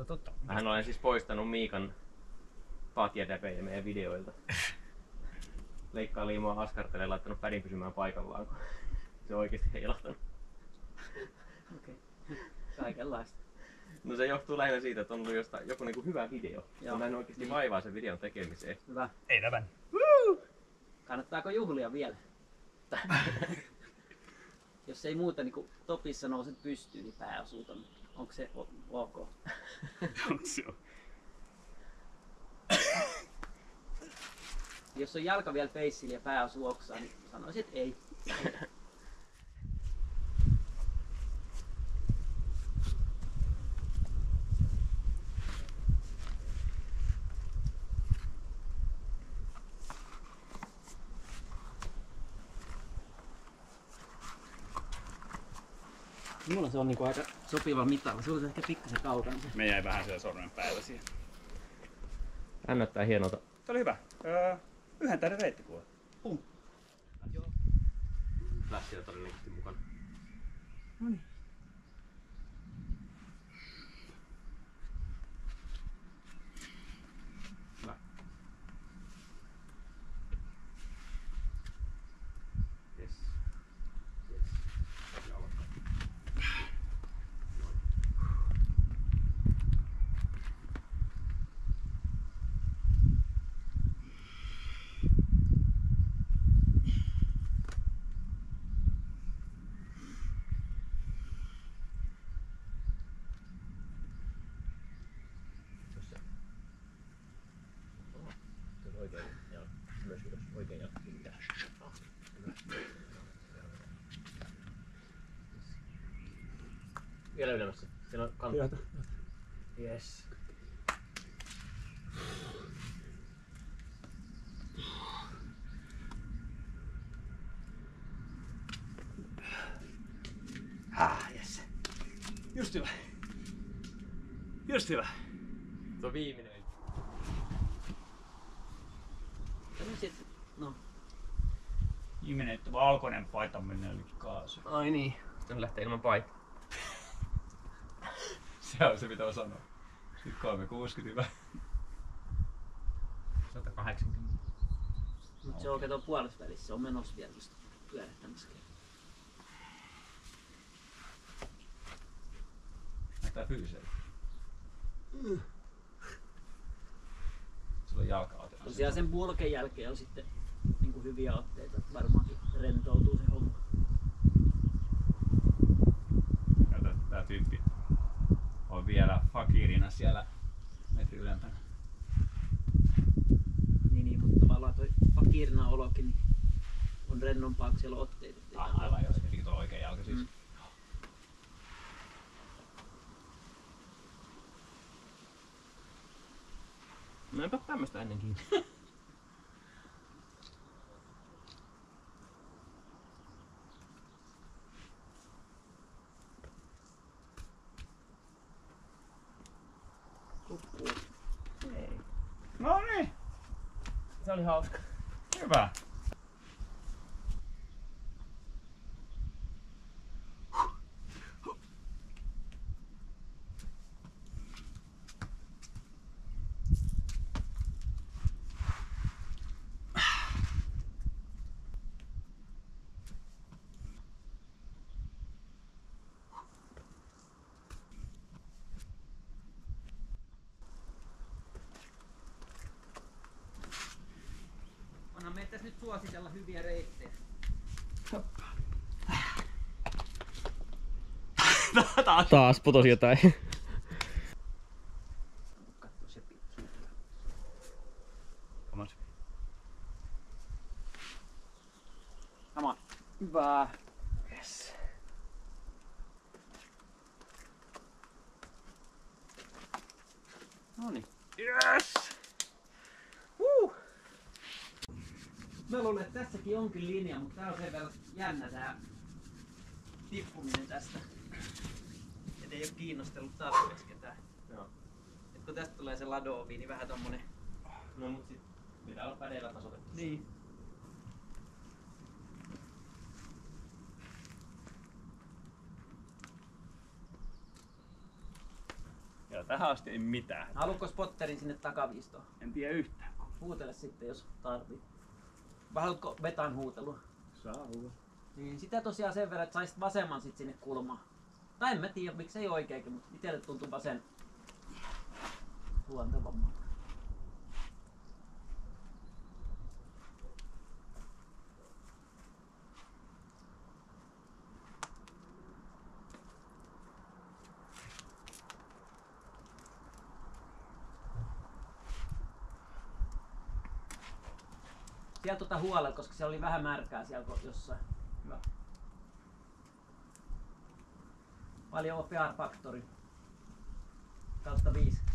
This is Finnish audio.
Totta. Mähän olen siis poistanut Miikan patjadäpejä meidän videoilta. Leikkaa liimaa askartelee laittanut pädin pysymään paikallaan, kun se on oikeesti heilahtanut. Okei. Kaikenlaista. No se johtuu lähinnä siitä, että on ollut joku niinku hyvä video. Mä näin oikeesti vaivaa sen videon tekemiseen. Hyvä. Ei tämän. Kannattaako juhlia vielä? Jos ei muuta niin topissa nouset pystyyn, niin pää osuu tonne. Onko se ok? Onko se? Jos on jalka vielä peissillä ja pää osuu oksaan, niin sanoisin, että ei. Mulla se on niinku aika sopiva mitalla. Sulla on ehkä pikkasen kaukana se. Me jäi vähän siellä sormen päällä siihen. Hän näyttää hienolta. Se oli hyvä. 1 tähden reittikuva. Pum. Lässiä todennäköisesti mukana. Noniin. Hyvä. Yes. Yes. Jalka. Oikein jalka. Myös ylös. Oikein jalka. Vielä ylemmässä. Siellä on kanta. Yes. Yes. Just hyvä. Just hyvä. Se on viimeinen. Tämmöiset, no. Viimeinen, että valkoinen paita menee yli kaasu. Ai niin. Sitten lähtee ilman paita. Se on se mitä mä sanon. Nyt 360 hyvä. 180. Mut se on kato puolessa välissä. Se on menossa vielä just pyörähtämässä. Näyttää fyysellä. Sulla on jalka-ote. Tosiaan sen purken jälkeen on sitten niin hyviä otteita. Varmaankin rentoutuu se homma. Kato, tää tyyppi on vielä fakirina siellä metri ylempänä. Niin, mutta tavallaan toi fakirina olokin niin on rennompaa, kun siellä on otteita. Aivan jos heti tuo oikea jalka siis. Mä enpä tämmöstä ennenkin. Kukkuu. Ei. No niin, Se oli hauska. hyvä. Onhan meitä nyt suositella hyviä reittejä. Taas putosi jotain. Katso se pitkä. Come Sama. Hyvä. Yes. Noniin. Yes! Mä luulen, että tässäkin onkin linja, mutta tää on sen verran jännä tää tippuminen tästä. Et ei oo kiinnostellut tarpeeksi ketään. Joo. Et kun tästä tulee se ladoovi, niin vähän tommonen... No mut sit pitää olla pädeillä tasoitettu. Niin. Ja Tähän asti ei mitään. Haluatko spotterin sinne takaviistoon? En tiedä yhtään. Huutele sitten, jos tarvii. Vai haluatko vetan huutelua? Saa olla. Niin sitä tosiaan sen verran, että saisit vasemman sit sinne kulmaan. Tai en mä tiedä, miksei oikeakin, mutta itselle tuntuu vasen luontevammalta. Sieltä huolella, koska siellä oli vähän märkää siellä jossain. Hyvä. Paljon PR Factory. Kautta 5.